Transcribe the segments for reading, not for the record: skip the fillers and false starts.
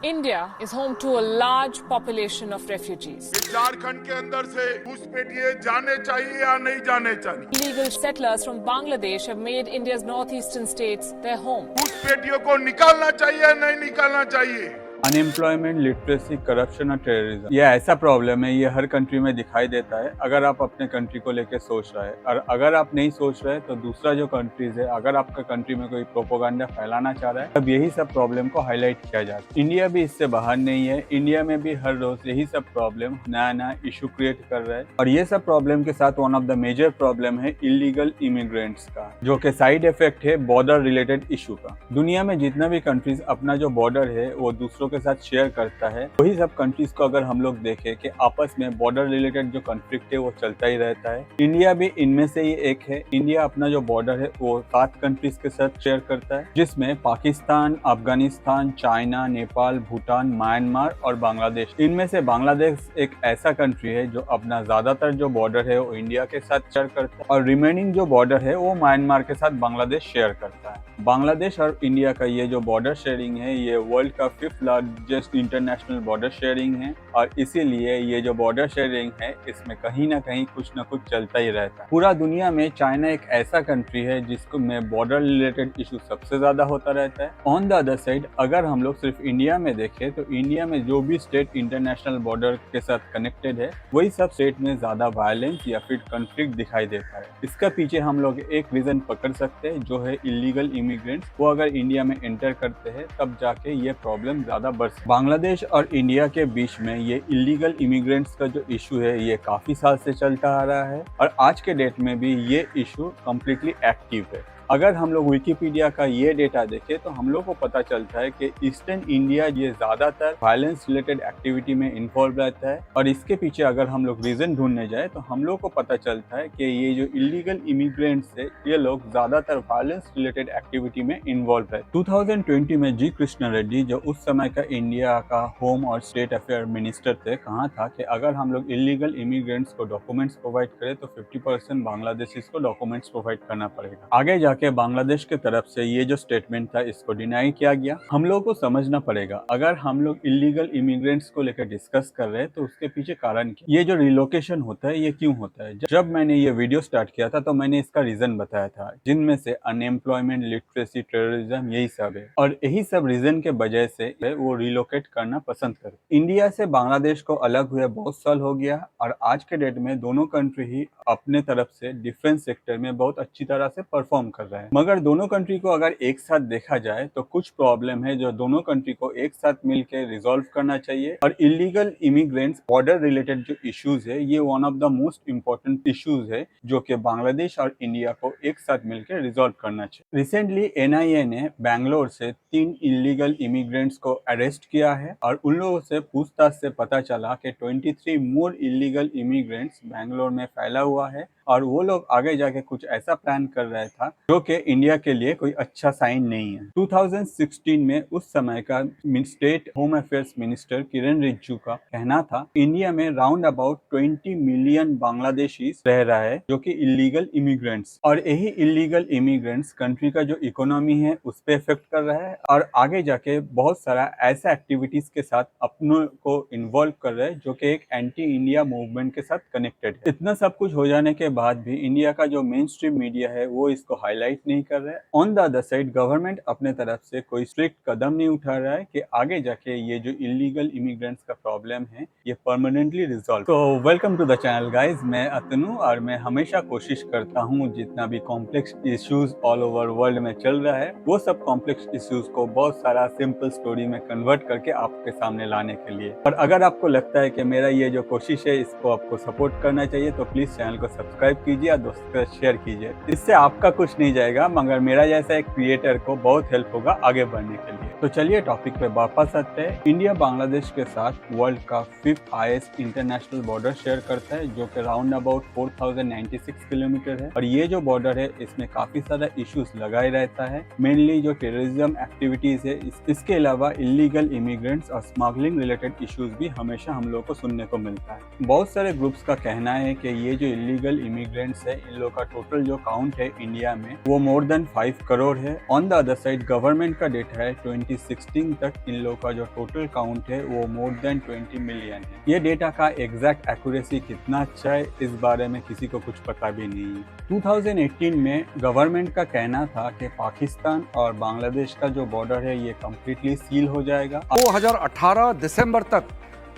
India is home to a large population of refugees. Jharkhand के अंदर से घुसपैठिए जाने चाहिए या नहीं जाने चाहिए? Illegal settlers from Bangladesh have made India's northeastern states their home. घुसपैठियों को निकालना चाहिए या नहीं निकालना चाहिए? अनएम्प्लॉयमेंट, लिटरेसी, करप्शन और टेररिज्म, ये ऐसा प्रॉब्लम है, ये हर कंट्री में दिखाई देता है। अगर आप अपने कंट्री को लेकर सोच रहे हैं और अगर आप नहीं सोच रहे तो दूसरा जो कंट्रीज है, अगर आपका कंट्री में कोई प्रोपोगंडा फैलाना चाह रहा है तब यही सब प्रॉब्लम को हाईलाइट किया जाता है। इंडिया भी इससे बाहर नहीं है। इंडिया में भी हर रोज यही सब प्रॉब्लम नया नया इशू क्रिएट कर रहा है और ये सब प्रॉब्लम के साथ one of the major problem है इलीगल इमिग्रेंट्स का, जो कि साइड इफेक्ट है बॉर्डर रिलेटेड इशू का। दुनिया में जितना भी कंट्रीज अपना जो बॉर्डर है वो दूसरों के साथ शेयर करता है, वही सब कंट्रीज को अगर हम लोग देखें कि आपस में बॉर्डर रिलेटेड जो कॉन्फ्लिक्ट है वो चलता ही रहता है। इंडिया भी इनमें से ही एक है। इंडिया अपना जो बॉर्डर है वो 7 कंट्रीज के साथ शेयर करता है, जिसमें पाकिस्तान, अफगानिस्तान, चाइना, नेपाल, भूटान, म्यांमार और बांग्लादेश। इनमें से बांग्लादेश एक ऐसा कंट्री है जो अपना ज्यादातर जो बॉर्डर है वो इंडिया के साथ शेयर करता है और रिमेनिंग जो बॉर्डर है वो म्यांमार के साथ बांग्लादेश शेयर करता है। बांग्लादेश और इंडिया का ये जो बॉर्डर शेयरिंग है ये वर्ल्ड का 5th largest international border sharing है और इसीलिए ये जो बॉर्डर शेयरिंग है इसमें कहीं ना कहीं कुछ ना कुछ चलता ही रहता है। पूरा दुनिया में चाइना एक ऐसा कंट्री है जिसको में बॉर्डर रिलेटेड इशू सबसे ज्यादा होता रहता है। ऑन द अदर साइड अगर हम लोग सिर्फ इंडिया में देखें तो इंडिया में जो भी स्टेट इंटरनेशनल बॉर्डर के साथ कनेक्टेड है वही सब स्टेट में ज्यादा वायलेंस या फिर कॉन्फ्लिक्ट दिखाई देता है। इसका पीछे हम लोग एक रीजन पकड़ सकते हैं जो है इलीगल इमिग्रेंट्स। वो अगर इंडिया में एंटर करते हैं तब जाके ये प्रॉब्लम ज्यादा बढ़ सकती है। बांग्लादेश और इंडिया के बीच में ये इलीगल इमिग्रेंट्स का जो इशू है ये काफी साल से चलता आ रहा है और आज के डेट में भी ये इशू कम्प्लीटली एक्टिव है। अगर हम लोग विकिपीडिया का ये डेटा देखें तो हम लोग को पता चलता है कि ईस्टर्न इंडिया ये ज्यादातर वायलेंस रिलेटेड एक्टिविटी में इन्वॉल्व रहता है और इसके पीछे अगर हम लोग रीजन ढूंढने जाए तो हम लोग को पता चलता है कि ये जो इलीगल इमिग्रेंट्स है ये लोग ज्यादातर वायलेंस रिलेटेड एक्टिविटी में इन्वॉल्व है। 2020 में जी कृष्ण रेड्डी जो उस समय का इंडिया का होम और स्टेट अफेयर मिनिस्टर थे, कहा था कि अगर हम लोग इलीगल इमिग्रेंट्स को डॉक्यूमेंट्स प्रोवाइड करें तो 50% बांग्लादेशीज को डॉक्यूमेंट्स प्रोवाइड करना पड़ेगा। आगे जाके बांग्लादेश के तरफ से ये जो स्टेटमेंट था इसको डिनाई किया गया। हम लोग को समझना पड़ेगा अगर हम लोग इलीगल इमिग्रेंट्स को लेकर डिस्कस कर रहे हैं तो उसके पीछे कारण क्या, ये जो रिलोकेशन होता है ये क्यों होता है। जब मैंने ये वीडियो स्टार्ट किया था तो मैंने इसका रीजन बताया था, जिनमें से अनएम्प्लॉयमेंट, लिटरेसी, टेररिज्म यही सब है और यही सब रीजन के वजह से वो रिलोकेट करना पसंद करे। इंडिया से बांग्लादेश को अलग हुए बहुत साल हो गया और आज के डेट में दोनों कंट्री ही अपने तरफ से डिफेंस सेक्टर में बहुत अच्छी तरह से परफॉर्म कर रहे हैं। मगर दोनों कंट्री को अगर एक साथ देखा जाए तो कुछ प्रॉब्लम है जो दोनों कंट्री को एक साथ मिलकर रिजॉल्व करना चाहिए और इलीगल इमिग्रेंट्स बॉर्डर रिलेटेड जो इश्यूज है ये one of the most important issues है जो कि बांग्लादेश और इंडिया को एक साथ मिलकर रिजॉल्व करना चाहिए। रिसेंटली एनआईए ने बैंगलोर से 3 इलीगल इमिग्रेंट्स को अरेस्ट किया है और उन लोगों से पूछताछ से पता चला कि 23 मोर इलीगल इमिग्रेंट्स बैंगलोर में फैला हुआ है और वो लोग आगे जाके कुछ ऐसा प्लान कर रहा था जो कि इंडिया के लिए कोई अच्छा साइन नहीं है। 2016 में उस समय का स्टेट होम अफेयर्स मिनिस्टर किरण रिजिजू का कहना था इंडिया में राउंड अबाउट 20 मिलियन बांग्लादेशी रह रहा है जो कि इलीगल इमिग्रेंट्स, और यही इलीगल इमिग्रेंट्स कंट्री का जो इकोनॉमी है उस पर इफेक्ट कर रहा है और आगे जाके बहुत सारा ऐसा एक्टिविटीज के साथ अपनों को इन्वॉल्व कर रहा है जो कि एक एंटी इंडिया मूवमेंट के साथ कनेक्टेड है। इतना सब कुछ हो जाने के बाद भी इंडिया का जो मेन स्ट्रीम मीडिया है वो इसको हाईलाइट नहीं कर रहा है। On the other side government अपने तरफ से कोई स्ट्रिक्ट कदम नहीं उठा रहा है कि आगे जाके ये जो इलीगल इमिग्रेंट्स का प्रॉब्लम है ये परमानेंटली रिजॉल्व। तो welcome to the channel guys, मैं अतनु और मैं हमेशा कोशिश करता हूँ जितना भी complex issues all over world में चल रहा है वो सब कॉम्प्लेक्स इश्यूज को बहुत सारा सिंपल स्टोरी में कन्वर्ट करके आपके सामने लाने के लिए। और अगर आपको लगता है कि मेरा ये जो कोशिश है इसको आपको सपोर्ट करना चाहिए तो प्लीज चैनल को सब्सक्राइब कीजिए और दोस्तों के साथ शेयर कीजिए। इससे आपका कुछ नहीं जाएगा मगर मेरा जैसा एक क्रिएटर को बहुत हेल्प होगा आगे बढ़ने के लिए। तो चलिए टॉपिक पे वापस आते हैं। इंडिया बांग्लादेश के साथ वर्ल्ड का 5th highest international border share करता है जो कि राउंड अबाउट 4096 किलोमीटर है और ये जो बॉर्डर है इसमें काफी सारा इश्यूज लगाए रहता है, मेनली जो टेररिज्म एक्टिविटीज है। इसके अलावा इलीगल इमिग्रेंट्स और स्मगलिंग रिलेटेड इश्यूज भी हमेशा हम लोग को सुनने को मिलता है। बहुत सारे ग्रुप्स का कहना है कि ये जो इलीगल इमिग्रेंट्स है, इन लोगों का टोटल जो काउंट है इंडिया में वो मोर देन 5 करोड़ है। On the other side government का डेटा है 2016 तक इन लोगों का जो टोटल काउंट है वो मोर देन 20 मिलियन है। ये डेटा का एग्जैक्ट एक्यूरेसी कितना अच्छा है इस बारे में किसी को कुछ पता भी नहीं है। 2018 में गवर्नमेंट का कहना था कि पाकिस्तान और बांग्लादेश का जो बॉर्डर है ये कम्प्लीटली सील हो जाएगा। 2018 दिसंबर तक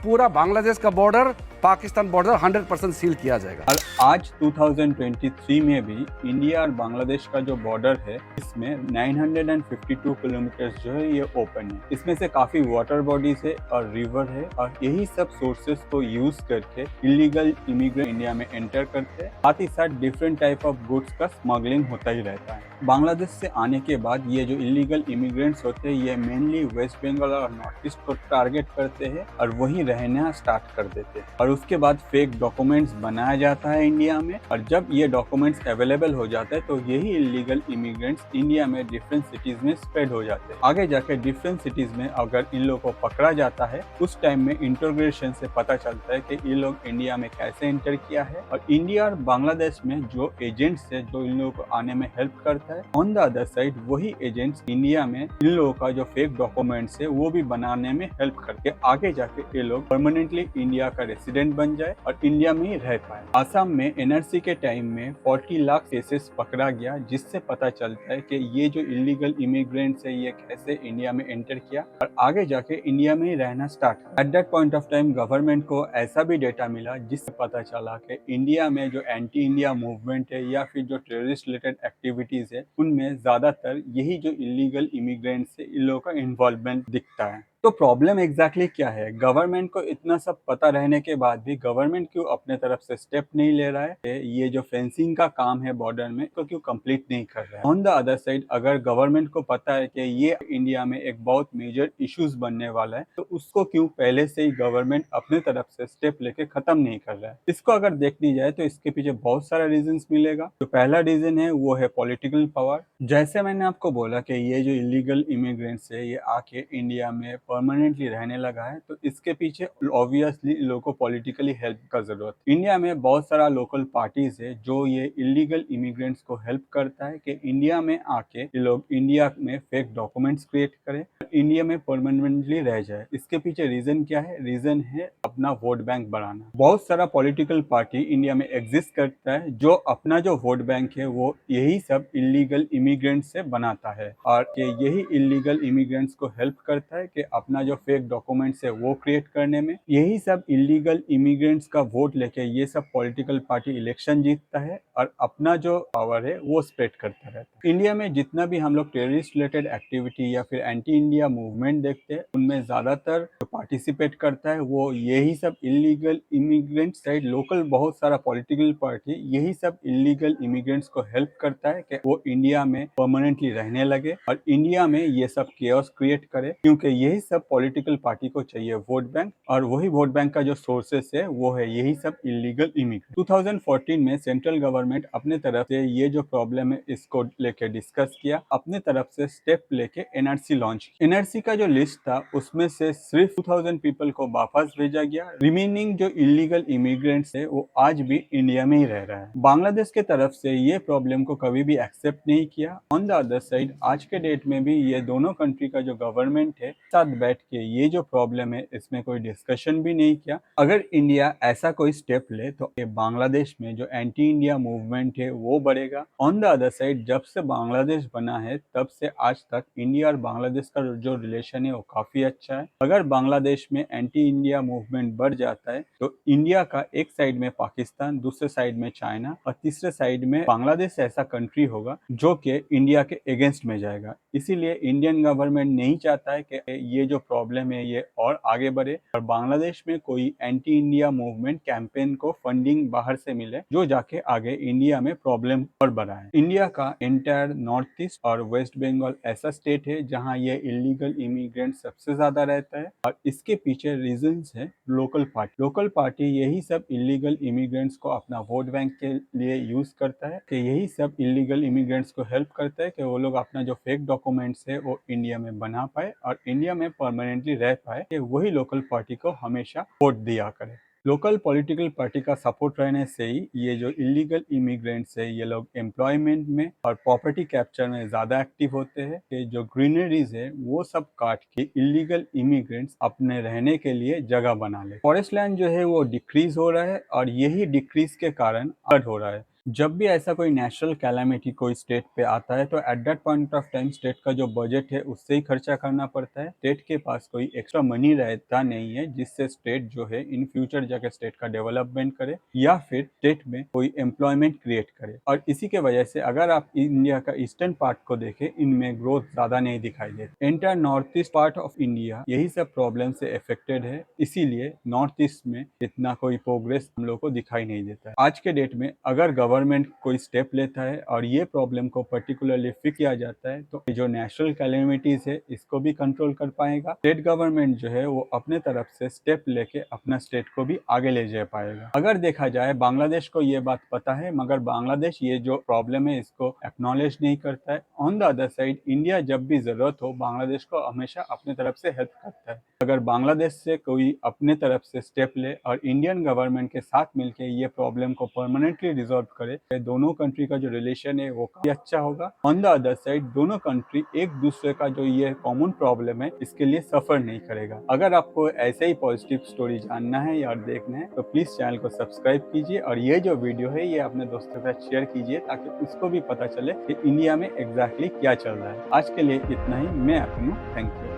पूरा बांग्लादेश का बॉर्डर, पाकिस्तान बॉर्डर 100% सील किया जाएगा। और आज 2023 में भी इंडिया और बांग्लादेश का जो बॉर्डर है इसमें 952 किलोमीटर जो है ये ओपन है। इसमें से काफी वाटर बॉडीज है और रिवर है और यही सब सोर्सेस को यूज करके इलीगल इमिग्रेंट इंडिया में एंटर करते हैं। साथ ही साथ डिफरेंट टाइप ऑफ गुड्स का स्मगलिंग होता ही रहता है। बांग्लादेश से आने के बाद ये जो इलीगल इमिग्रेंट्स होते हैं ये मेनली वेस्ट बंगाल और नॉर्थ ईस्ट को टारगेट करते हैं और वहीं रहना स्टार्ट कर देते हैं और उसके बाद फेक डॉक्यूमेंट्स बनाया जाता है इंडिया में और जब ये डॉक्यूमेंट्स अवेलेबल हो जाते हैं तो यही इलीगल इमिग्रेंट्स इंडिया में डिफरेंट सिटीज में स्प्रेड हो जाते हैं। आगे जाके डिफरेंट सिटीज में अगर इन लोगों को पकड़ा जाता है उस टाइम में इंटरोगेशन से पता चलता है कि ये लोग इंडिया में कैसे एंटर किया है और इंडिया और बांग्लादेश में जो एजेंट्स है जो इन लोगों को आने में हेल्प करता है, ऑन द अदर साइड वही एजेंट्स इंडिया में इन लोगों का जो फेक डॉक्यूमेंट्स है वो भी बनाने में हेल्प करके आगे जाके ये लोग परमानेंटली इंडिया का रेसिडेंट बन जाए और इंडिया में ही रह पाए। आसाम में एनआरसी के टाइम में 40 लाख केसेस पकड़ा गया जिससे पता चलता है कि ये जो इलीगल इमिग्रेंट्स है ये कैसे इंडिया में एंटर किया और आगे जाके इंडिया में ही रहना start. At that point of time government को ऐसा भी डेटा मिला जिससे पता चला कि इंडिया में जो एंटी इंडिया मूवमेंट है या फिर जो टेररिस्ट रिलेटेड एक्टिविटीज है उनमें ज्यादातर यही जो इलीगल इमिग्रेंट्स है इन लोगों का इन्वॉल्वमेंट दिखता है। तो प्रॉब्लम एग्जैक्टली क्या है? गवर्नमेंट को इतना सब पता रहने के बाद भी गवर्नमेंट क्यों अपने तरफ से स्टेप नहीं ले रहा है? ये जो फेंसिंग का काम है बॉर्डर में तो क्यों कंप्लीट नहीं कर रहा है? ऑन द अदर साइड अगर गवर्नमेंट को पता है कि ये इंडिया में एक बहुत मेजर इश्यूज बनने वाला है तो उसको क्यों पहले से ही गवर्नमेंट अपने तरफ से स्टेप लेके खत्म नहीं कर रहा है? इसको अगर देखनी जाए तो इसके पीछे बहुत सारा रीजंस मिलेगा। जो पहला रीजन है वो है पॉलिटिकल पावर। जैसे मैंने आपको बोला कि ये जो इलीगल इमिग्रेंट्स है ये आके इंडिया में परमानेंटली रहने लगा है तो इसके पीछे ऑब्वियसली लोगों को पॉलिटिकली हेल्प का जरूरत। इंडिया में बहुत सारा लोकल पार्टीज है जो ये इलीगल इमिग्रेंट्स को हेल्प करता है कि इंडिया में आके ये लोग इंडिया में फेक डॉक्यूमेंट्स क्रिएट करें, इंडिया में परमानेंटली रह जाए। इसके पीछे रीजन क्या है? रीजन है अपना वोट बैंक बढ़ाना। बहुत सारा पॉलिटिकल पार्टी इंडिया में एग्जिस्ट करता है जो अपना जो वोट बैंक है वो यही सब इलीगल इमिग्रेंट्स से बनाता है और यही इलीगल इमिग्रेंट्स को हेल्प करता है कि अपना जो फेक डॉक्यूमेंट्स है वो क्रिएट करने में। यही सब इलीगल इमिग्रेंट्स का वोट लेके ये सब पॉलिटिकल पार्टी इलेक्शन जीतता है और अपना जो पावर है वो स्प्रेड करता रहता है। इंडिया में जितना भी हम लोग टेररिस्ट रिलेटेड एक्टिविटी या फिर एंटी इंडिया मूवमेंट देखते हैं उनमें ज्यादातर जो पार्टिसिपेट करता है वो यही सब इलीगल इमिग्रेंट साइड लोकल बहुत सारा पॉलिटिकल पार्टी यही सब इलीगल इमिग्रेंट्स को हेल्प करता है कि वो इंडिया में परमानेंटली रहने लगे और इंडिया में ये सब केओस क्रिएट करे क्योंकि यही सब पॉलिटिकल पार्टी को चाहिए वोट बैंक और वही वोट बैंक का जो सोर्सेस है वो है यही सब इलीगल इमिग्रेंट। 2014 में सेंट्रल गवर्नमेंट अपने तरफ से ये जो प्रॉब्लम है इसको लेके डिस्कस किया, अपने तरफ से स्टेप लेके एनआरसी लॉन्च किया। एनआरसी का जो लिस्ट था उसमें से सिर्फ 2000 पीपल को वापस भेजा गया। रिमेनिंग जो इलीगल इमिग्रेंट्स है वो आज भी इंडिया में ही रह रहा है। बांग्लादेश के तरफ से ये प्रॉब्लम को कभी भी एक्सेप्ट नहीं किया। ऑन द अदर साइड आज के डेट में भी ये दोनों कंट्री का जो गवर्नमेंट है साथ बैठ के ये जो प्रॉब्लम है इसमें कोई डिस्कशन भी नहीं किया। अगर इंडिया ऐसा कोई स्टेप ले तो बांग्लादेश में जो एंटी इंडिया मूवमेंट है वो बढ़ेगा। ऑन द अदर साइड जब से बांग्लादेश बना है तब से आज तक इंडिया और बांग्लादेश का जो रिलेशन है वो काफी अच्छा है। अगर बांग्लादेश में एंटी इंडिया मूवमेंट बढ़ जाता है तो इंडिया का एक साइड में पाकिस्तान, दूसरे साइड में चाइना और तीसरे साइड में बांग्लादेश ऐसा कंट्री होगा जो कि इंडिया के अगेंस्ट में जाएगा। इसीलिए इंडियन गवर्नमेंट नहीं चाहता है कि ये जो प्रॉब्लम है ये और आगे बढ़े और बांग्लादेश में कोई एंटी इंडिया मूवमेंट कैंपेन को फंडिंग बाहर से मिले जो जाके आगे इंडिया में प्रॉब्लम और बढ़ाए। इंडिया का एंटायर नॉर्थ ईस्ट और वेस्ट बंगाल ऐसा स्टेट है जहां ये इलीगल इमिग्रेंट सबसे ज्यादा रहता है और इसके पीछे रीजंस है लोकल पार्टी। लोकल पार्टी यही सब इलीगल इमिग्रेंट्स को अपना वोट बैंक के लिए यूज करता है कि यही सब इलीगल इमिग्रेंट्स को हेल्प करता है कि वो लोग अपना जो फेक डॉक्यूमेंट्स है वो इंडिया में बना पाए और इंडिया में परमानेंटली रह पाए कि वही लोकल पार्टी को हमेशा वोट दिया करे। लोकल पॉलिटिकल पार्टी का सपोर्ट रहने से ही ये जो इलीगल इमिग्रेंट्स है ये लोग एम्प्लॉयमेंट में और प्रॉपर्टी कैप्चर में ज़्यादा एक्टिव होते हैं कि जो ग्रीनरीज है वो सब काट के इलीगल इमिग्रेंट्स अपने रहने के लिए जगह बना ले। फॉरेस्ट लैंड जो है वो डिक्रीज हो रहा है और यही डिक्रीज के कारण फ्लड हो रहा है। जब भी ऐसा कोई नेचुरल कैलामिटी कोई स्टेट पे आता है तो at that point of time state का जो बजट है उससे ही खर्चा करना पड़ता है। स्टेट के पास कोई एक्स्ट्रा मनी रहता नहीं है जिससे स्टेट जो है इन फ्यूचर जाके स्टेट का डेवलपमेंट करे या फिर स्टेट में कोई एम्प्लॉयमेंट क्रिएट करे। और इसी के वजह से अगर आप इंडिया का ईस्टर्न पार्ट को देखें इनमें ग्रोथ ज्यादा नहीं दिखाई देती। Entire north east part of India यही सब प्रॉब्लम से अफेक्टेड है, इसीलिए नॉर्थ ईस्ट में इतना कोई प्रोग्रेस हम लोग को दिखाई नहीं देता है। आज के डेट में अगर गवर्नमेंट कोई स्टेप लेता है और ये प्रॉब्लम को पर्टिकुलरली फिक्स किया जाता है तो जो नेचुरल कैलेमिटीज है इसको भी कंट्रोल कर पाएगा। स्टेट गवर्नमेंट जो है वो अपने तरफ से स्टेप लेके अपना स्टेट को भी आगे ले जा पाएगा। अगर देखा जाए बांग्लादेश को ये बात पता है मगर बांग्लादेश ये जो प्रॉब्लम है इसको एक्नॉलेज नहीं करता है। On the other side India जब भी जरूरत हो बांग्लादेश को हमेशा अपने तरफ से हेल्प करता है। अगर बांग्लादेश से कोई अपने तरफ से स्टेप ले और इंडियन गवर्नमेंट के साथ मिलकर ये प्रॉब्लम को परमानेंटली रिजॉल्व करे, दोनों कंट्री का जो रिलेशन है वो काफी अच्छा होगा। ऑन द अदर साइड दोनों कंट्री एक दूसरे का जो ये कॉमन प्रॉब्लम है इसके लिए सफर नहीं करेगा। अगर आपको ऐसे ही पॉजिटिव स्टोरी जानना है या देखना है तो प्लीज चैनल को सब्सक्राइब कीजिए और ये जो वीडियो है ये अपने दोस्तों के साथ शेयर कीजिए ताकि उसको भी पता चले कि इंडिया में एग्जैक्टली क्या चल रहा है। आज के लिए इतना ही, मैं अपनू, थैंक यू।